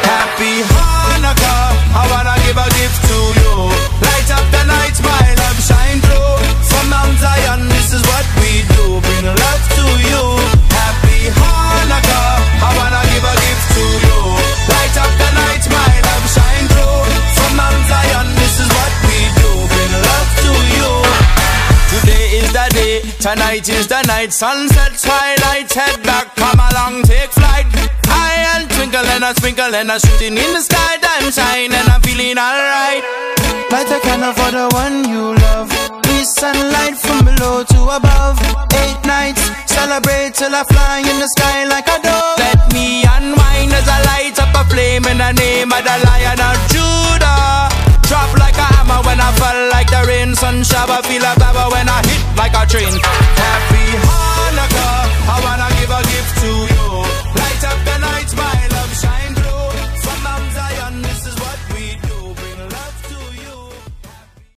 Happy Hanukkah, I wanna give a gift to you. Light up the night, my love shine through. From Mount Zion, this is what we do. Bring love to you. Happy Hanukkah, I wanna give a gift to you. Light up the night, my love shine through. From Mount Zion, this is what we do. Bring love to you. Today is the day, tonight is the night. Sunset, twilight, head back, come along, take flight. High and twinkle and a sprinkle and a shooting in the sky. Time shine and I'm feeling alright. Light a candle for the one you love. We sunlight from below to above. 8 nights, celebrate till I fly in the sky like a dove. Let me unwind as I light up a flame in the name of the Lion of Judah. Drop like a hammer when I fall like the rain, sun shower, feel a